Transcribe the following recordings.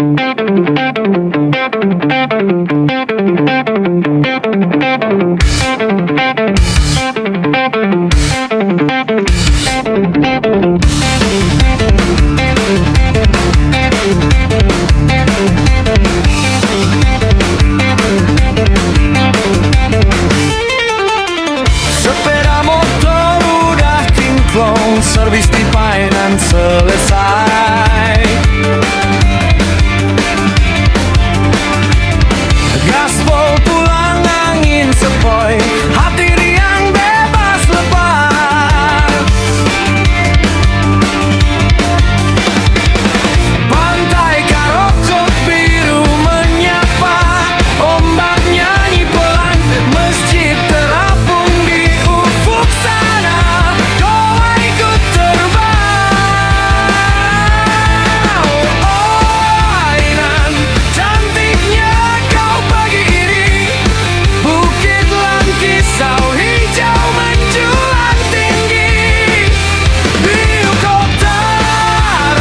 Sepeda motor udah kinclong, servis di Painan selesai. Gaspol pulang angin sepoi, hati riang bebas lepas. Pantai Karokok biru menyapa, ombak nyanyi pelan, masjid terapung di ufuk sana. Doa ikut terbang. Oh, Painan, cantiknya kau pagi ini. Bukit Langkisau hijau menjulang tinggi. Biru kota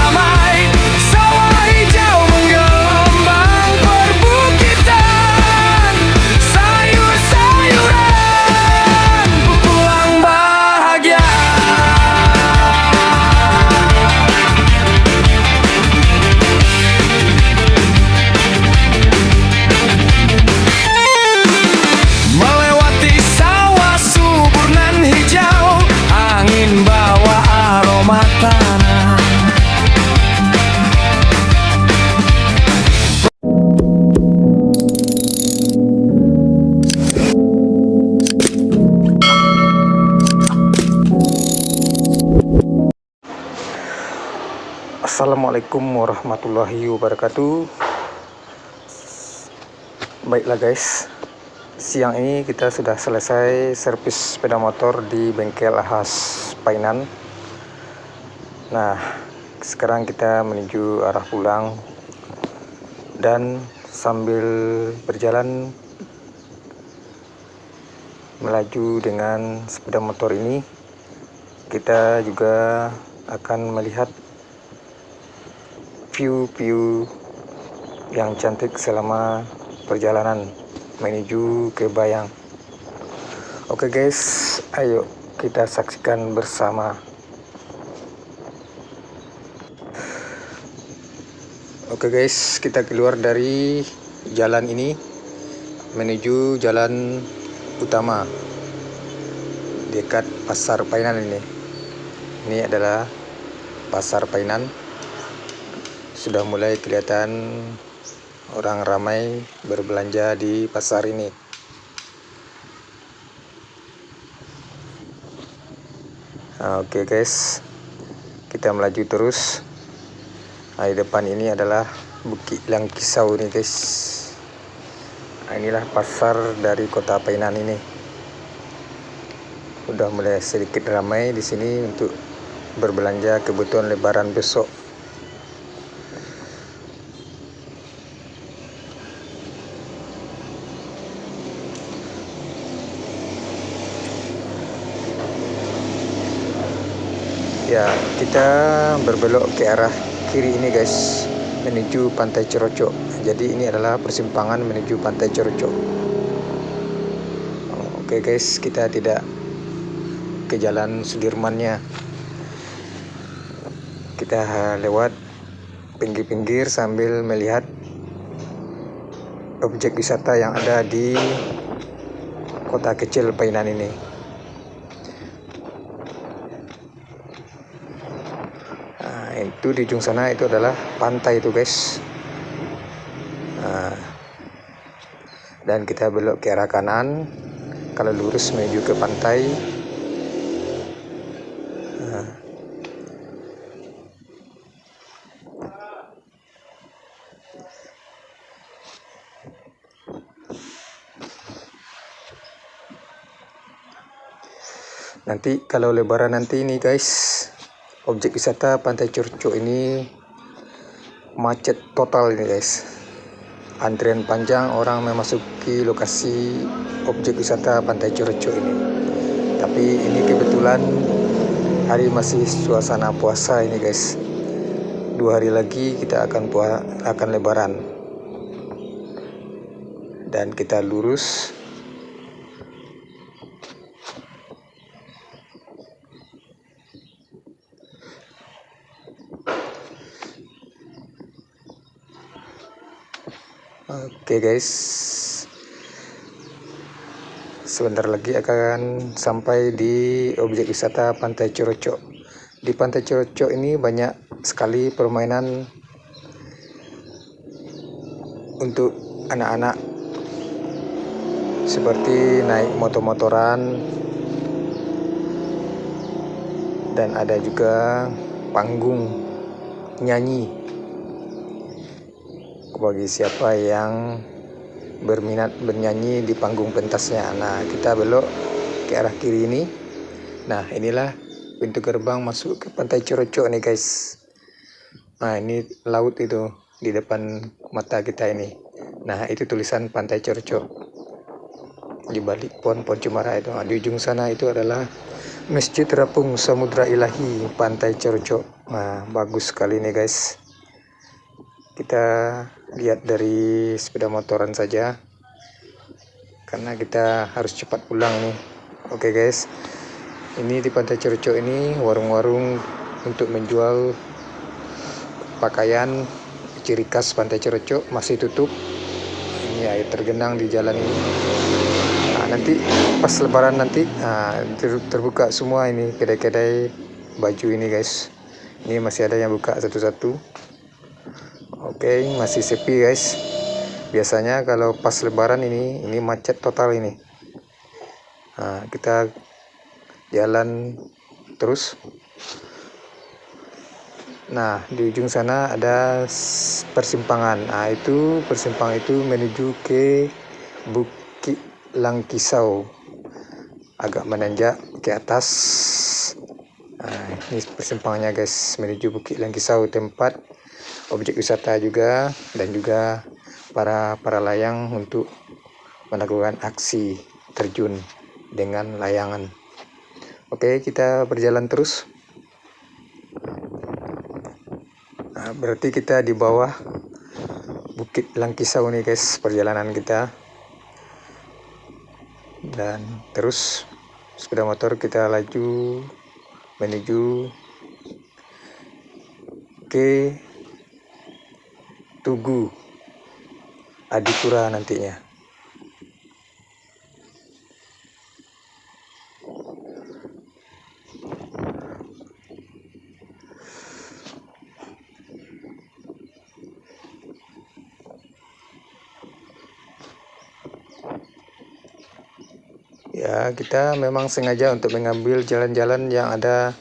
ramai, sawah hijau menggelombang perbukitan. Sayur-sayuran, pulang bahagia. Melewati sawah subur nan hijau, angin bawa aroma tanah. Assalamualaikum warahmatullahi wabarakatuh. Baiklah guys, siang ini kita sudah selesai servis sepeda motor di bengkel Ahas Painan. Nah, sekarang kita menuju arah pulang, dan sambil berjalan melaju dengan sepeda motor ini, kita juga akan melihat view-view yang cantik selama perjalanan menuju ke Bayang. Oke guys, ayo kita saksikan bersama. Oke guys, kita keluar dari jalan ini menuju jalan utama dekat Pasar Painan ini. Ini adalah Pasar Painan. Sudah mulai kelihatan orang ramai berbelanja di pasar ini. Nah, oke guys, kita melaju terus. Nah, di depan ini adalah Bukit Langkisau nih guys. Nah, inilah pasar dari kota Painan ini. Udah mulai sedikit ramai di sini untuk berbelanja kebutuhan Lebaran besok. Ya, kita berbelok ke arah kiri ini guys, menuju Pantai Cerocok. Jadi ini adalah persimpangan menuju Pantai Cerocok. Oke guys, kita tidak ke jalan Sudirmannya. Kita lewat pinggir-pinggir sambil melihat objek wisata yang ada di kota kecil Painan ini. Itu di ujung sana itu adalah pantai itu guys. Nah, dan kita belok ke arah kanan kalau lurus menuju ke pantai. Nah, nanti kalau Lebaran nanti ini guys, objek wisata Pantai Cerocok ini macet total ini guys. Antrian panjang orang memasuki lokasi objek wisata Pantai Cerocok ini. Tapi ini kebetulan hari masih suasana puasa ini guys. 2 hari lagi kita akan lebaran, dan kita lurus Oke guys, sebentar lagi akan sampai di objek wisata Pantai Coroco. Di Pantai Coroco ini banyak sekali permainan untuk anak-anak, seperti naik motor-motoran, dan ada juga panggung nyanyi bagi siapa yang berminat bernyanyi di panggung pentasnya. Nah, kita belok ke arah kiri ini. Nah, inilah pintu gerbang masuk ke Pantai Coroco nih guys. Nah, ini laut itu di depan mata kita ini. Nah, itu tulisan Pantai Coroco di balik pohon-pohon cemara itu. Nah, di ujung sana itu adalah Masjid Terapung Samudra Ilahi Pantai Coroco. Nah, bagus sekali nih guys. Kita lihat dari sepeda motoran saja, karena kita harus cepat pulang nih. Oke guys, ini di Pantai Coroco ini warung-warung untuk menjual pakaian ciri khas Pantai Coroco masih tutup. Ini air tergenang di jalan ini. Nah, nanti pas lebaran nanti terbuka semua ini kedai-kedai baju ini guys. Ini masih ada yang buka satu-satu. Oke, masih sepi guys. Biasanya kalau pas lebaran ini macet total ini. Nah, kita jalan terus. Nah, di ujung sana ada persimpangan. Nah, itu persimpangan itu menuju ke Bukit Langkisau, agak menanjak ke atas. Nah, ini persimpangannya guys, menuju Bukit Langkisau, tempat objek wisata juga, dan juga para layang untuk melakukan aksi terjun dengan layangan. Oke, kita berjalan terus. Nah, berarti kita di bawah Bukit Langkisau nih guys, perjalanan kita. Dan terus sepeda motor kita laju menuju ke Tugu Adipura nantinya. Ya, kita memang sengaja untuk mengambil jalan-jalan yang ada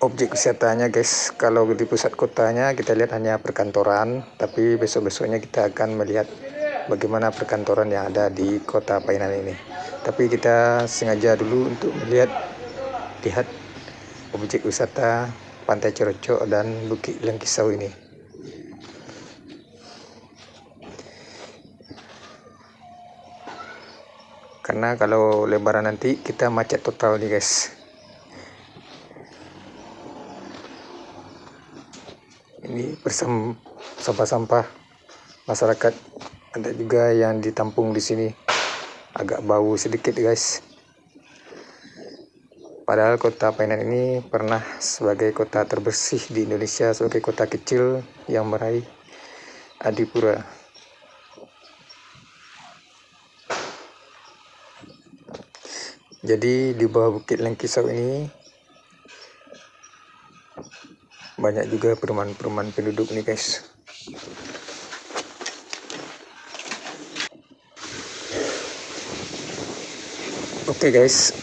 objek wisatanya guys. Kalau di pusat kotanya kita lihat hanya perkantoran, tapi besok-besoknya kita akan melihat bagaimana perkantoran yang ada di kota Painan ini. Tapi kita sengaja dulu untuk lihat objek wisata Pantai Coroco dan Bukit Langkisau ini. Karena kalau lebaran nanti kita macet total nih guys. Ini sampah-sampah masyarakat, ada juga yang ditampung di sini, agak bau sedikit guys. Padahal kota Painan ini pernah sebagai kota terbersih di Indonesia, sebagai kota kecil yang meraih Adipura. Jadi di bawah Bukit Langkisau ini banyak juga perumahan-perumahan penduduk nih guys. Oke guys,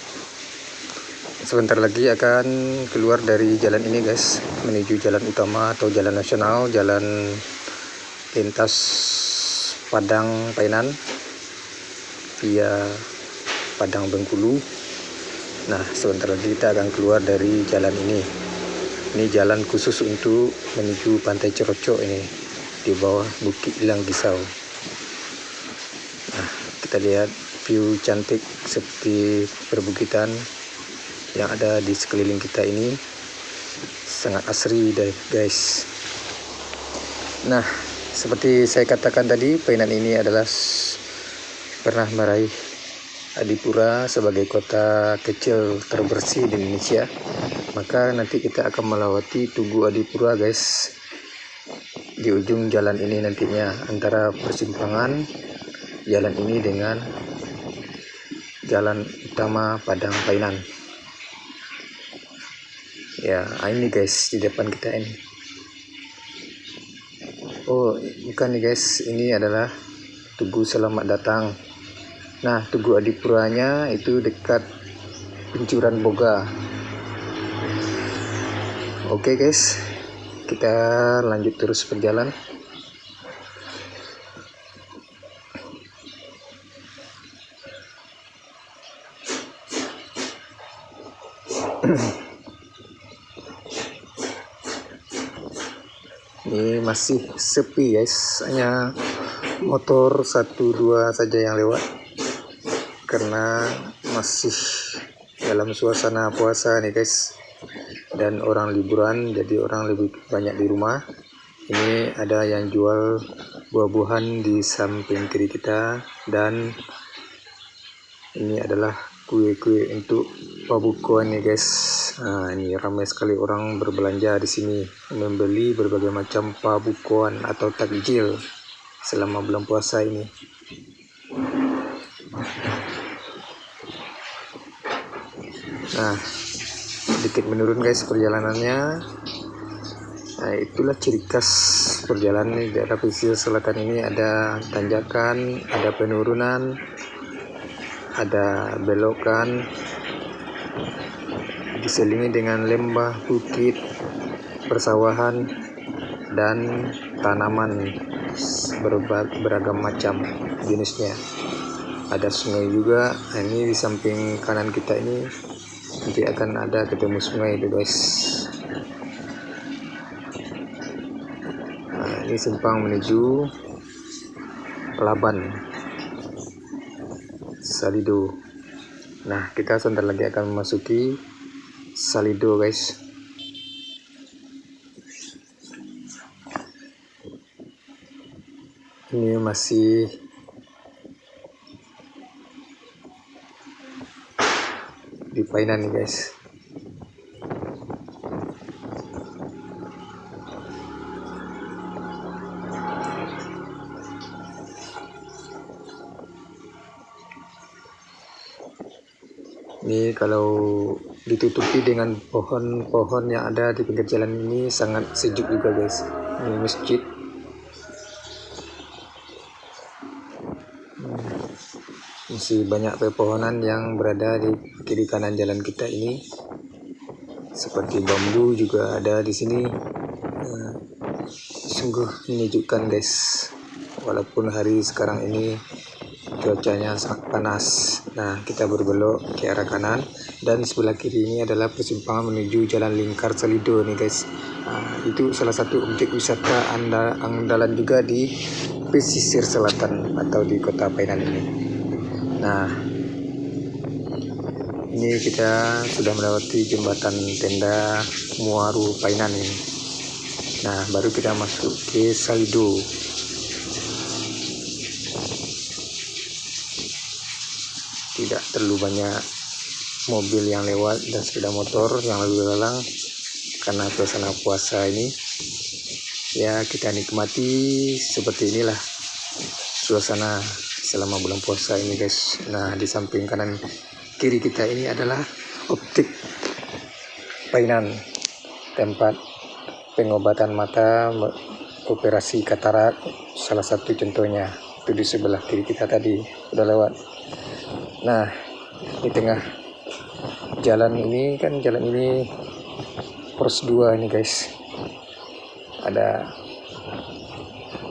sebentar lagi akan keluar dari jalan ini guys, menuju jalan utama atau jalan nasional, jalan lintas Padang Painan via Padang Bengkulu. Nah, sebentar lagi kita akan keluar dari jalan ini. Ini jalan khusus untuk menuju Pantai Coroco ini, di bawah Bukit Langkisau. Nah, kita lihat view cantik seperti perbukitan yang ada di sekeliling kita ini sangat asri deh guys. Nah, seperti saya katakan tadi, Painan ini adalah pernah meraih Adipura sebagai kota kecil terbersih di Indonesia. Maka nanti kita akan melewati Tugu Adipura guys. Di ujung jalan ini nantinya, antara persimpangan jalan ini dengan jalan utama Padang Painan. Ya, ini guys di depan kita ini. Oh, bukan nih guys, ini adalah Tugu Selamat Datang. Nah, Tugu Adipuranya itu dekat Pencuran Boga. Oke guys, kita lanjut terus berjalan. Ini masih sepi guys, hanya motor 1-2 saja yang lewat karena masih dalam suasana puasa nih guys, dan orang liburan, jadi orang lebih banyak di rumah. Ini ada yang jual buah-buahan di samping kiri kita, dan ini adalah kue-kue untuk pembukuan nih guys. Nah, ini ramai sekali orang berbelanja di sini, membeli berbagai macam pembukuan atau takjil selama bulan puasa ini. Nah, sedikit menurun guys perjalanannya. Nah, itulah ciri khas perjalanan di daerah pesisir selatan ini. Ada tanjakan, ada penurunan, ada belokan, diselingi dengan lembah, bukit, persawahan, dan tanaman beragam macam jenisnya. Ada sungai juga. Nah, ini di samping kanan kita ini nanti akan ada ketemu sungai itu guys. Nah, ini simpang menuju Laban Salido. Nah, kita sebentar lagi akan memasuki Salido guys. Ini masih di Painan nih guys. Ini kalau ditutupi dengan pohon-pohon yang ada di pinggir jalan ini sangat sejuk juga guys. Ini masjid. Masih banyak pepohonan yang berada di kiri kanan jalan kita ini, seperti bambu juga ada di sini. Sungguh menyejukkan guys, walaupun hari sekarang ini cuacanya sangat panas. Nah, kita berbelok ke arah kanan, dan sebelah kiri ini adalah persimpangan menuju Jalan Lingkar Salido nih guys. Itu salah satu objek wisata andalan juga di pesisir selatan atau di kota Painan ini. Nah, ini kita sudah melewati jembatan tenda Muaru Painan ini. Nah, baru kita masuk ke Salido. Tidak terlalu banyak mobil yang lewat dan sepeda motor yang lalu lalang karena suasana puasa ini. Ya, kita nikmati seperti inilah suasana selama bulan puasa ini guys. Nah, di samping kanan kiri kita ini adalah optik Painan, tempat pengobatan mata, operasi katarak, salah satu contohnya itu di sebelah kiri kita tadi udah lewat. Nah, di tengah jalan ini kan, jalan ini poros 2 ini guys, ada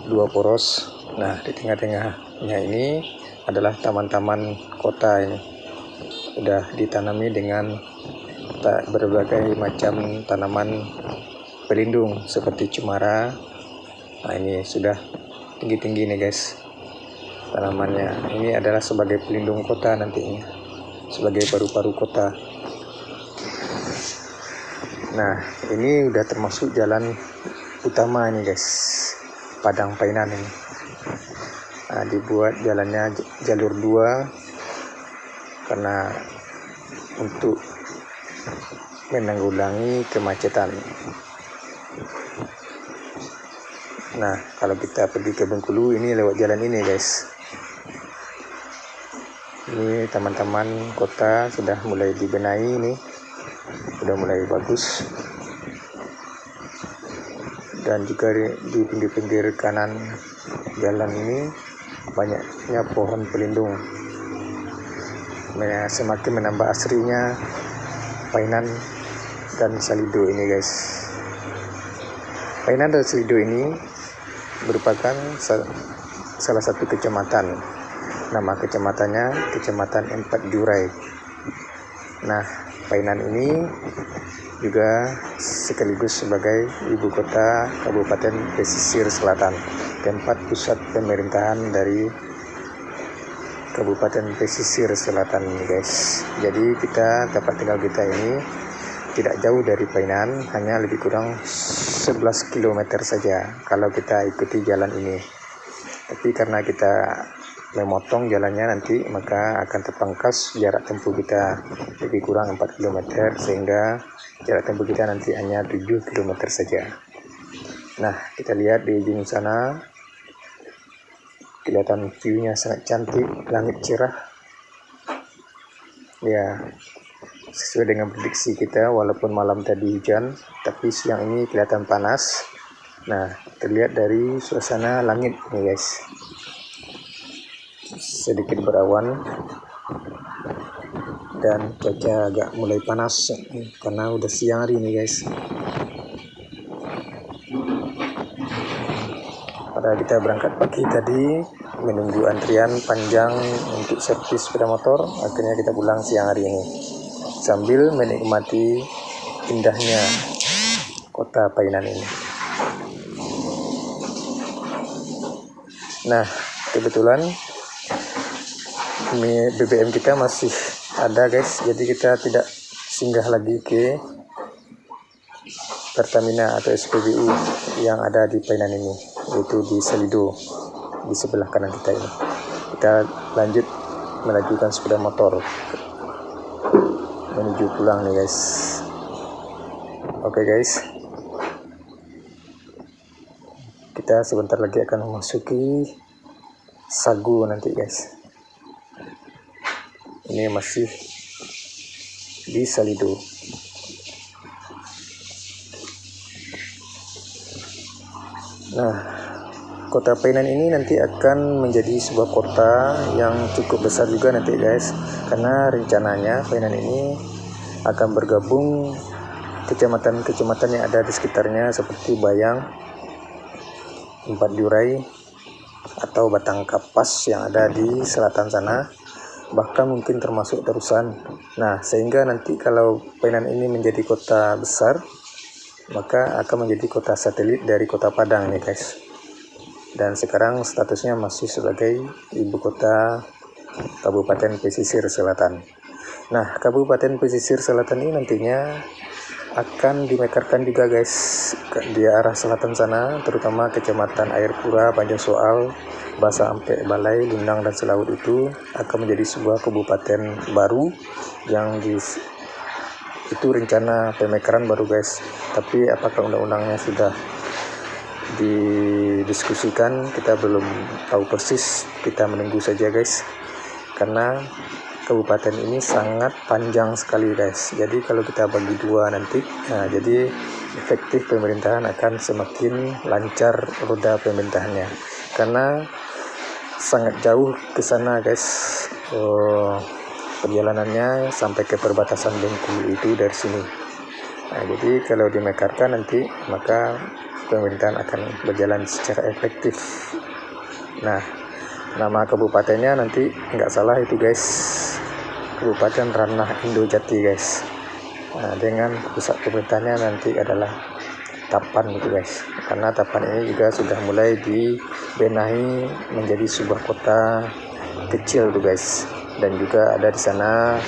2 poros. Nah, di tengah-tengahnya ini adalah taman-taman kota ini. Udah ditanami dengan berbagai macam tanaman pelindung seperti cemara. Nah, ini sudah tinggi-tinggi nih guys tanamannya. Ini adalah sebagai pelindung kota nantinya, sebagai paru-paru kota. Nah, ini udah termasuk jalan utama ini guys, Padang Painan ini. Nah, dibuat jalannya jalur 2 karena untuk menanggulangi kemacetan. Nah, kalau kita pergi ke Bengkulu ini lewat jalan ini guys. Ini teman-teman kota sudah mulai dibenahi ini, sudah mulai bagus. Dan juga di pinggir-pinggir kanan jalan ini banyaknya pohon pelindung, semakin menambah asrinya Painan dan Salido ini guys. Painan dan Salido ini merupakan salah satu kecamatan. Nama kecamatannya Kecamatan Empat Jurai. Nah, Painan ini juga sekaligus sebagai ibu kota Kabupaten Pesisir Selatan, tempat pusat pemerintahan dari Kabupaten Pesisir Selatan ini guys. Jadi tempat tinggal kita ini tidak jauh dari Painan, hanya lebih kurang 11 km saja kalau kita ikuti jalan ini. Tapi karena kita memotong jalannya nanti, maka akan terpangkas jarak tempuh kita lebih kurang 4 km, sehingga jarak tempuh kita nanti hanya 7 km saja. Nah, kita lihat di ujung sana, kelihatan view-nya sangat cantik, langit cerah. Ya, sesuai dengan prediksi kita, walaupun malam tadi hujan, tapi siang ini kelihatan panas. Nah, terlihat dari suasana langit nih guys, sedikit berawan dan cuaca agak mulai panas karena udah siang hari ini guys. Pada kita berangkat pagi tadi menunggu antrian panjang untuk servis sepeda motor, akhirnya kita pulang siang hari ini sambil menikmati indahnya kota Painan ini. Nah, kebetulan BBM kita masih ada guys, jadi kita tidak singgah lagi ke Pertamina atau SPBU yang ada di Painan ini, yaitu di Salido, di sebelah kanan kita ini. Kita lanjut melajukan sepeda motor menuju pulang nih guys. Oke guys, kita sebentar lagi akan memasuki Sagu nanti guys. Ini masih di Salido. Nah, kota Painan ini nanti akan menjadi sebuah kota yang cukup besar juga nanti guys, karena rencananya Painan ini akan bergabung kecamatan-kecamatan yang ada di sekitarnya seperti Bayang, Empat Jurai, atau Batang Kapas yang ada di selatan sana, bahkan mungkin termasuk Terusan. Nah, sehingga nanti kalau Painan ini menjadi kota besar, maka akan menjadi kota satelit dari kota Padang nih guys. Dan sekarang statusnya masih sebagai ibu kota Kabupaten Pesisir Selatan. Nah, Kabupaten Pesisir Selatan ini nantinya akan dimekarkan juga guys di arah selatan sana, terutama kecamatan Air Pura, Banjar Soal, Basa Ampek, Balai, Lundang, dan Selaut itu akan menjadi sebuah kabupaten baru yang itu rencana pemekaran baru guys. Tapi apakah undang-undangnya sudah didiskusikan, kita belum tahu persis, kita menunggu saja guys, karena kabupaten ini sangat panjang sekali guys. Jadi kalau kita bagi dua nanti, jadi efektif pemerintahan akan semakin lancar roda pemerintahannya, karena sangat jauh ke sana guys. Perjalanannya sampai ke perbatasan Bengkulu itu dari sini. Nah, jadi kalau dimekarkan nanti, maka pemerintahan akan berjalan secara efektif. Nah, nama kabupatennya nanti nggak salah itu guys, Kabupaten Ranah Indojati guys. Nah, dengan pusat pemerintahannya nanti adalah Tapan itu guys, karena Tapan ini juga sudah mulai dibenahi menjadi sebuah kota kecil tuh guys. Dan juga ada di sana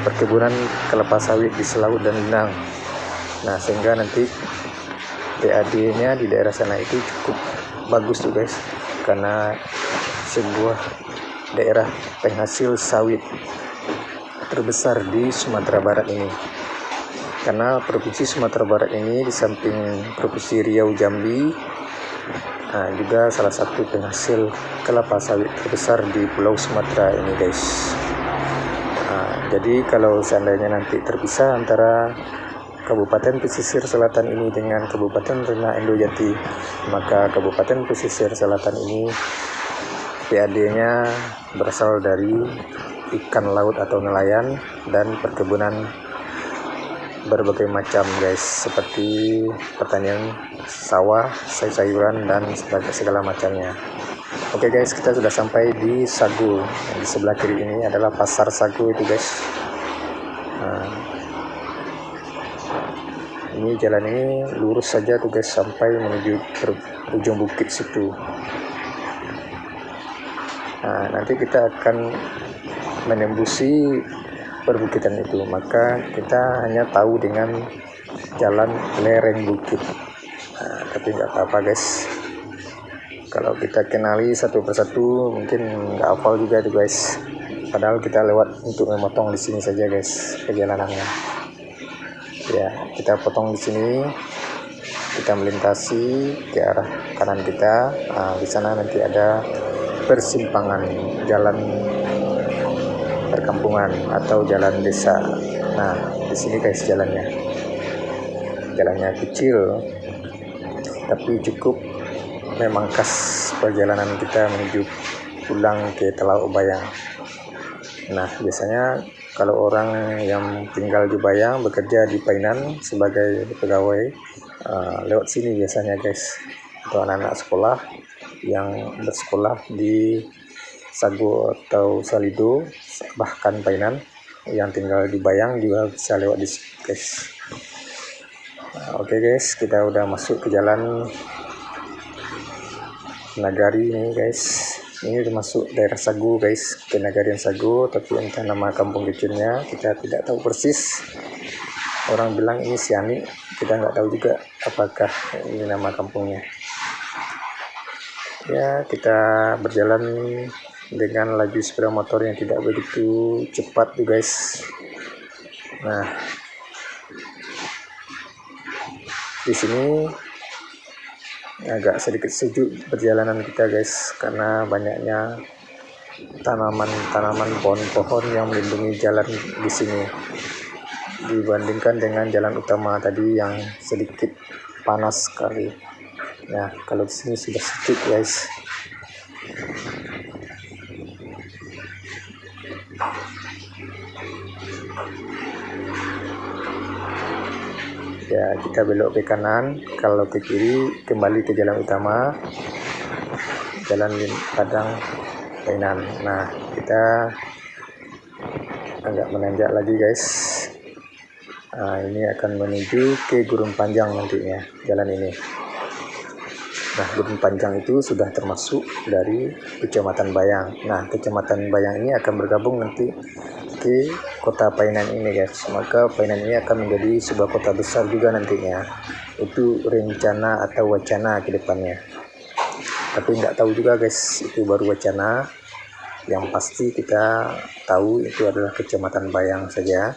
perkebunan kelapa sawit di Selaut dan Lundang. Nah, sehingga nanti PAD-nya di daerah sana itu cukup bagus tuh guys, karena sebuah daerah penghasil sawit terbesar di Sumatera Barat ini. Karena Provinsi Sumatera Barat ini di samping Provinsi Riau, Jambi, juga salah satu penghasil kelapa sawit terbesar di Pulau Sumatera ini guys. Jadi kalau seandainya nanti terpisah antara Kabupaten Pesisir Selatan ini dengan Kabupaten Renah Endo Jati, maka Kabupaten Pesisir Selatan ini PAD-nya berasal dari ikan laut atau nelayan dan perkebunan berbagai macam guys, seperti pertanian sawah, sayur-sayuran dan segala macamnya. Oke guys, kita sudah sampai di Sagu. Di sebelah kiri ini adalah pasar Sagu itu guys. Ini jalan ini lurus saja tuh guys sampai menuju ujung bukit situ. Nanti kita akan menembusi perbukitan itu, maka kita hanya tahu dengan jalan lereng bukit. Tapi nggak apa-apa guys, kalau kita kenali satu persatu mungkin nggak hafal juga tuh guys. Padahal kita lewat untuk memotong di sini saja guys perjalanannya. Ya, kita potong di sini, kita melintasi ke arah kanan kita. Di sana nanti ada persimpangan jalan perkampungan atau jalan desa. Nah, di sini guys jalannya kecil, tapi cukup memangkas perjalanan kita menuju pulang ke Telau Bayang. Nah, biasanya kalau orang yang tinggal di Bayang bekerja di Painan sebagai pegawai, lewat sini biasanya guys. Untuk anak-anak sekolah yang bersekolah di Sagu atau Salido, bahkan Painan, yang tinggal di Bayang juga bisa lewat di sini guys. Oke guys, kita udah masuk ke jalan Nagari ini guys. Ini udah masuk daerah Sagu guys, ke Nagarian Sagu, tapi entah nama kampung kecilnya kita tidak tahu persis. Orang bilang ini Siani, kita nggak tahu juga apakah ini nama kampungnya. Ya, kita berjalan dengan laju sepeda motor yang tidak begitu cepat tuh guys. Nah, di sini agak sedikit sejuk perjalanan kita guys, karena banyaknya tanaman-tanaman, pohon-pohon yang melindungi jalan di sini dibandingkan dengan jalan utama tadi yang sedikit panas sekali. Nah, kalau di sini sudah sejuk guys. Ya, kita belok ke kanan, kalau ke kiri kembali ke jalan utama, jalan Padang Painan. Nah, kita agak menanjak lagi guys. Ini akan menuju ke Gurun Panjang nantinya jalan ini. Nah, Gurun Panjang itu sudah termasuk dari Kecamatan Bayang. Nah, Kecamatan Bayang ini akan bergabung nanti ke kota Painan ini guys. Maka Painan ini akan menjadi sebuah kota besar juga nantinya. Itu rencana atau wacana ke depannya. Tapi nggak tahu juga guys, itu baru wacana. Yang pasti kita tahu itu adalah Kecamatan Bayang saja.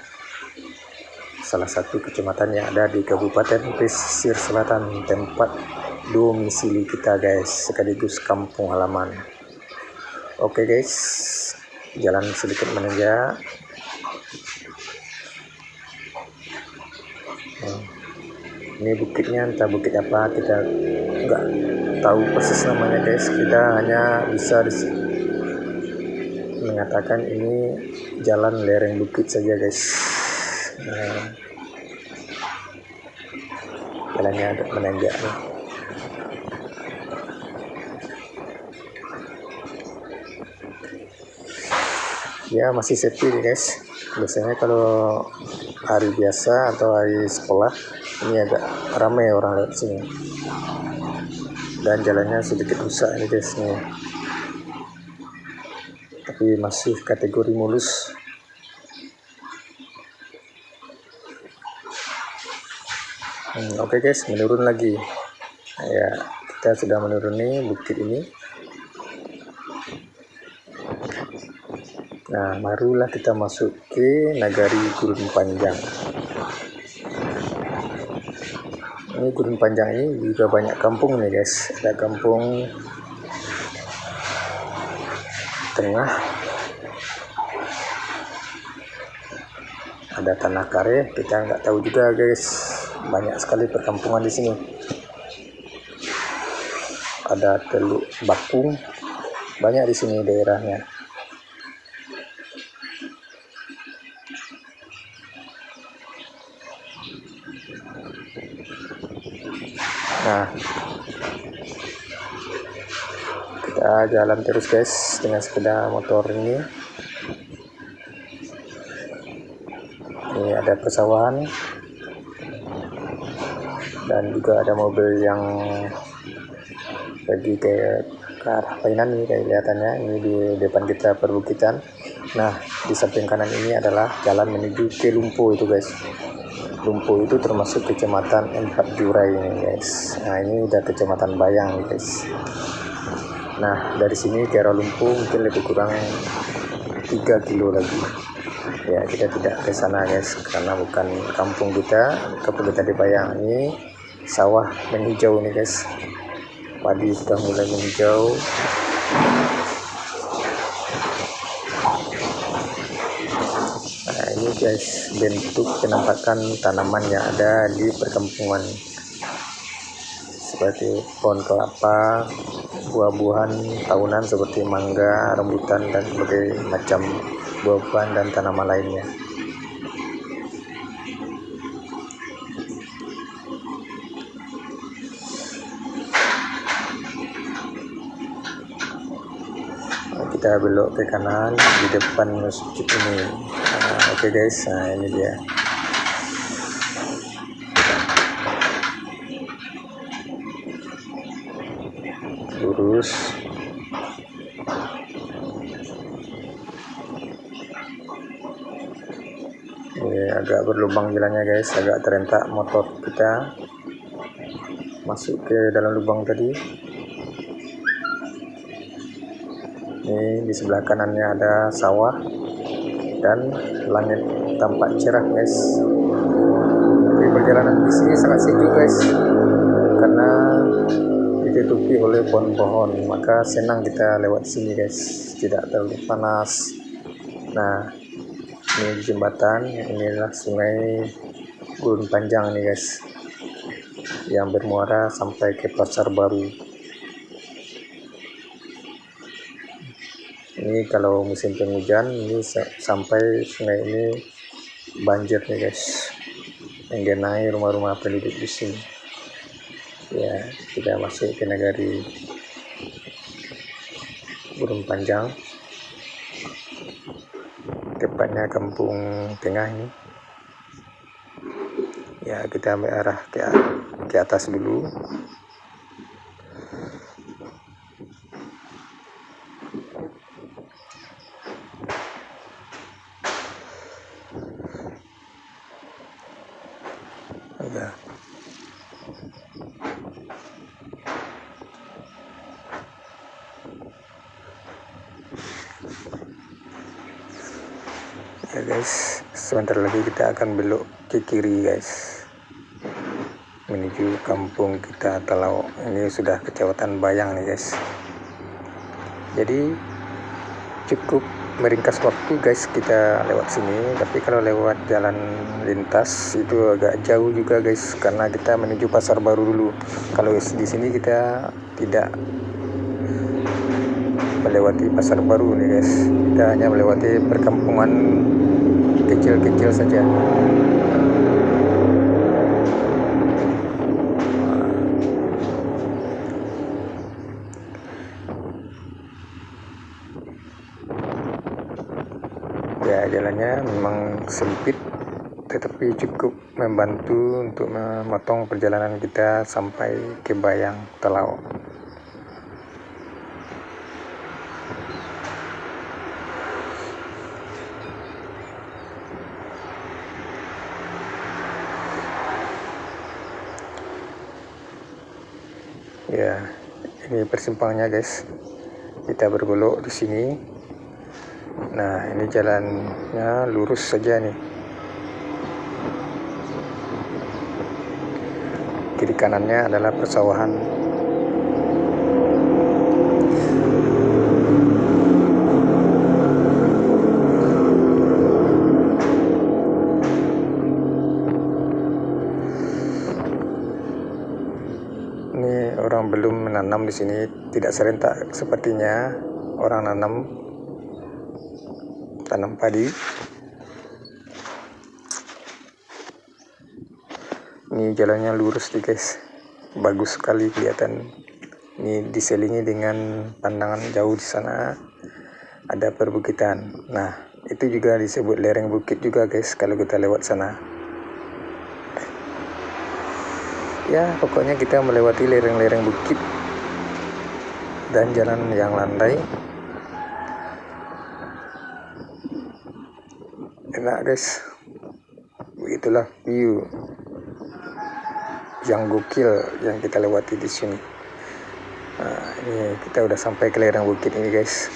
Salah satu kecamatan yang ada di Kabupaten Pesisir Selatan, tempat domisili kita guys, sekaligus kampung halaman. Oke guys, jalan sedikit menanjak. Ini bukitnya entah bukit apa, kita nggak tahu persis namanya guys. Kita hanya bisa mengatakan ini jalan lereng bukit saja guys. Jalannya agak menanjak nih. Ya, masih sepi nih guys. Biasanya kalau hari biasa atau hari sekolah ini agak ramai orang lewat sini. Dan jalannya sedikit rusak nih guys nih. Tapi masih kategori mulus. Oke guys, menurun lagi. Ya, kita sudah menuruni bukit ini. Nah, barulah kita masuk ke Nagari Gurun Panjang. Ini Gurun Panjang ini juga banyak kampung nih guys. Ada kampung tengah, ada Tanah Kare. Kita nggak tahu juga guys. Banyak sekali perkampungan di sini. Ada Teluk Bakung, banyak di sini daerahnya. Nah, kita jalan terus guys dengan sepeda motor ini. Ini ada persawahan dan juga ada mobil yang pergi ke arah Painan nih kayak kelihatannya. Ini di depan kita perbukitan. Nah, di samping kanan ini adalah jalan menuju ke Lumpo itu guys. Lumpo itu termasuk kecamatan Empat Jurai ini guys. Nah, ini udah kecamatan Bayang guys. Nah, dari sini ke arah Lumpo mungkin lebih kurang 3 kilo lagi. Ya, kita tidak ke sana guys karena bukan kampung kita. Kampung kita di Bayang ini sawah menghijau nih guys. Padi sudah mulai menghijau. Nah, ini guys bentuk penampakan tanaman yang ada di perkampungan, seperti pohon kelapa, buah-buahan tahunan seperti mangga, rambutan, dan berbagai macam buah-buahan dan tanaman lainnya. Kita belok ke kanan di depan masjid ini. Oke guys, nah ini dia. Lurus. Ini agak berlubang jalannya guys, agak terentak motor kita masuk ke dalam lubang tadi. Ini di sebelah kanannya ada sawah dan langit tampak cerah guys. Tapi perjalanan di sini sangat sejuk guys karena ditutupi oleh pohon-pohon, maka senang kita lewat sini guys, tidak terlalu panas. Nah, ini jembatan, inilah sungai Gurun Panjang nih guys, yang bermuara sampai ke Pasar Baru. Ini kalau musim penghujan ini sampai sungai ini banjir nih guys, menggenangi rumah-rumah penduduk di sini. Ya, kita masuk ke Nagari Gurun Panjang, tepatnya kampung tengah ini. Ya, kita ambil arah ke atas dulu. Ya. Ya guys, sebentar lagi kita akan belok ke kiri guys, menuju kampung kita Talau. Ini sudah kecamatan Bayang nih guys. Jadi cukup meringkas waktu guys kita lewat sini, tapi kalau lewat jalan lintas itu agak jauh juga guys, karena kita menuju Pasar Baru dulu. Kalau di sini kita tidak melewati Pasar Baru nih guys, kita hanya melewati perkampungan kecil-kecil saja. Ya, jalannya memang sempit tetapi cukup membantu untuk memotong perjalanan kita sampai ke Bayang Talau. Ya, ini persimpangannya guys. Kita berbelok di sini. Nah, ini jalannya lurus saja nih. Kiri kanannya adalah persawahan. Ini orang belum menanam di sini, tidak serentak sepertinya orang tanam padi. Ini jalannya lurus nih guys, bagus sekali kelihatan. Ini diselingi dengan pandangan jauh di sana ada perbukitan. Nah, itu juga disebut lereng bukit juga guys kalau kita lewat sana. Ya, pokoknya kita melewati lereng-lereng bukit dan jalan yang landai. Enak guys, begitulah view yang gokil yang kita lewati di sini. Nah, ini kita udah sampai ke lereng bukit ini guys.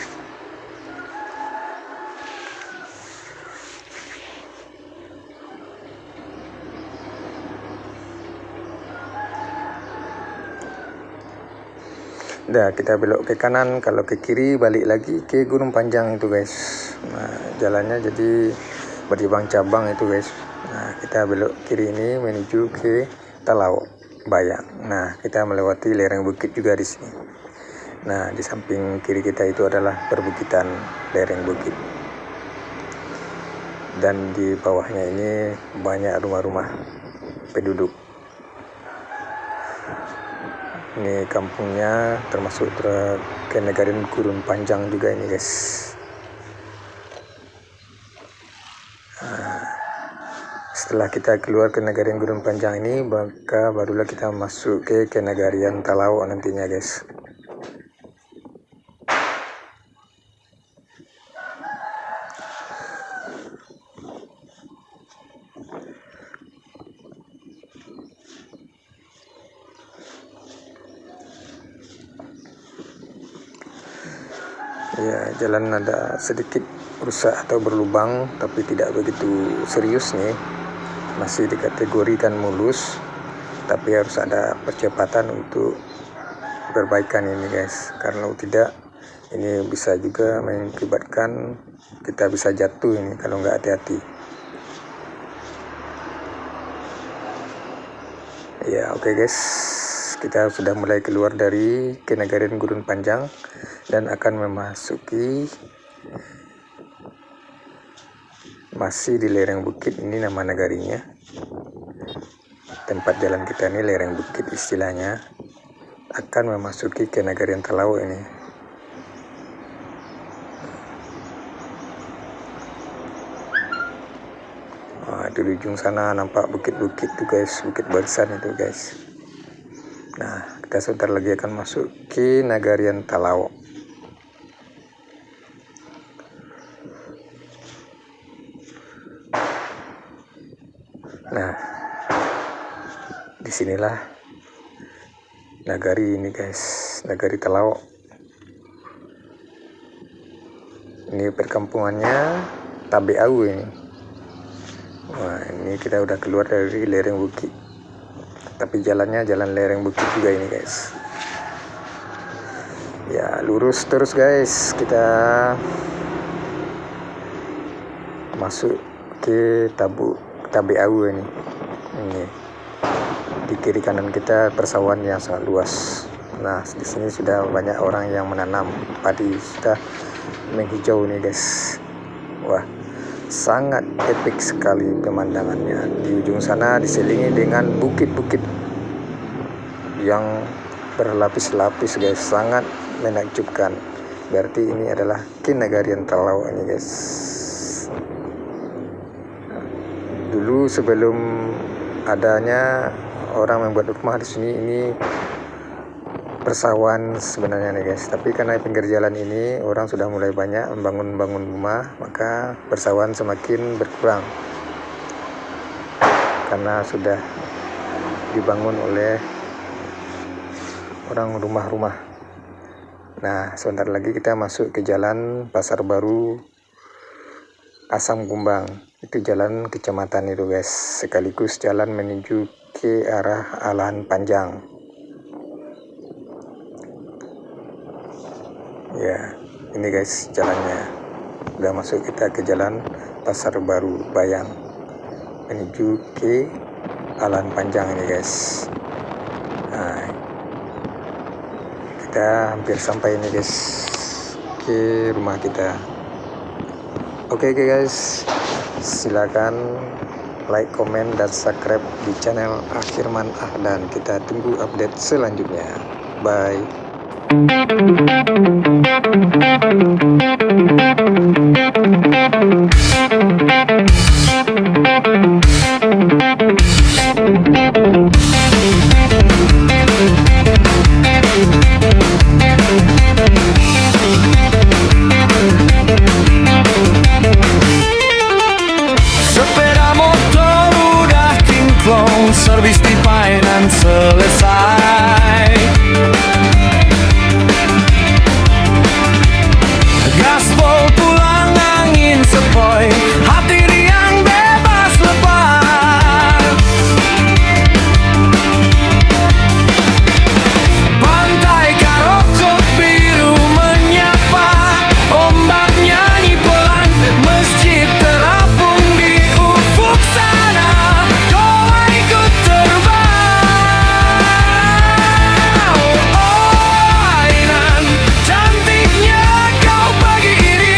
Udah, kita belok ke kanan, kalau ke kiri balik lagi ke Gunung Panjang itu guys. Nah, jalannya jadi bercabang-cabang itu guys. Nah, kita belok kiri ini menuju ke Talau Bayang. Nah, kita melewati lereng bukit juga di sini. Nah, di samping kiri kita itu adalah perbukitan lereng bukit. Dan di bawahnya ini banyak rumah-rumah penduduk. Ini kampungnya termasuk ke negara Gurun Panjang juga ini guys. Nah, setelah kita keluar ke negara Gurun Panjang ini, maka barulah kita masuk ke Nagarian Talau nantinya guys. Ya, jalan ada sedikit rusak atau berlubang, tapi tidak begitu serius nih. Masih dikategorikan mulus, tapi harus ada percepatan untuk perbaikan ini guys. Karena tidak, ini bisa juga mengakibatkan kita bisa jatuh ini kalau nggak hati-hati. Ya, oke guys. Kita sudah mulai keluar dari Kenagaran Gurun Panjang dan akan memasuki masih di lereng bukit. Ini nama negarinya. Tempat jalan kita ini lereng bukit istilahnya. Akan memasuki Kenagaran Talau ini. Nah, di ujung sana nampak bukit-bukit tuh guys, bukit barisan itu guys. Nah, kita sebentar lagi akan masuk ke Nagarian Talau. Nah, disinilah nagari ini guys, Nagari Talau. Ini perkampungannya Tabeau ini. Wah, ini kita udah keluar dari lereng bukit. Tapi jalannya jalan lereng bukit juga ini guys. Ya, lurus terus guys. Kita masuk ke Tabeau ini. Ini di kiri kanan kita persawahan yang sangat luas. Nah, di sini sudah banyak orang yang menanam padi, sudah menghijau nih guys. Wah, sangat epik sekali pemandangannya. Di ujung sana diselingi dengan bukit-bukit yang berlapis-lapis guys, sangat menakjubkan. Berarti ini adalah Kenagarian Talau ini guys. Dulu sebelum adanya orang membuat rumah di sini, ini persawahan sebenarnya nih guys. Tapi karena pinggir jalan ini orang sudah mulai banyak membangun rumah, maka persawahan semakin berkurang karena sudah dibangun oleh orang rumah-rumah. Nah, sebentar lagi kita masuk ke jalan Pasar Baru Asam Kumbang. Itu jalan kecamatan itu guys, sekaligus jalan menuju ke arah Alahan Panjang. Ya, ini guys jalannya. Udah masuk kita ke jalan Pasar Baru Bayang menuju ke Alahan Panjang ini guys. Nah, kita hampir sampai ini guys ke rumah kita. Oke guys, silakan like, komen, dan subscribe di channel Akhirman Ahdan. Kita tunggu update selanjutnya. Bye. Sepeda motor udah kinclong, servis di finance selesai. Gaspol pulang angin sepoi, hati riang bebas lepas. Pantai Karokot biru menyapa, ombak nyanyi pelan, masjid terapung di ufuk sana. Coba ikut terbang. Oh, Ainan, cantiknya kau pagi ini.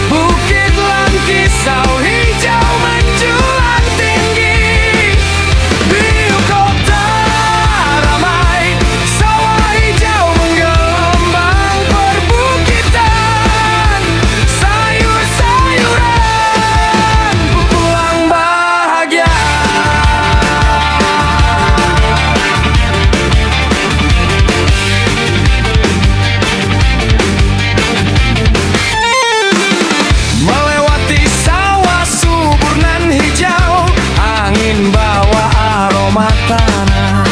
Bukit Langkisau hijau menjulang tinggi. Biru kota ramai, sawah hijau menggelombang perbukitan. Sayur-sayuran, pulang bahagia. Melewati sawah subur nan hijau, angin bawa aroma tanah.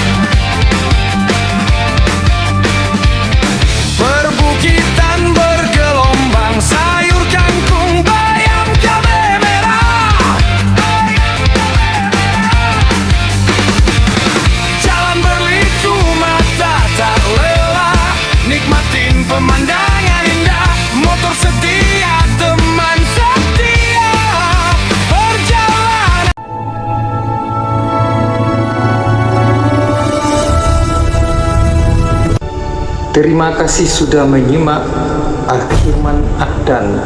Perbukitan bergelombang, sayur kangkung, bayam, cabai merah. Jalan berliku, mata tak lelah, nikmatin pemandangan indah. Motor setia, teman setia, perjalanan. Terima kasih sudah menyimak Akhirman Ahdan.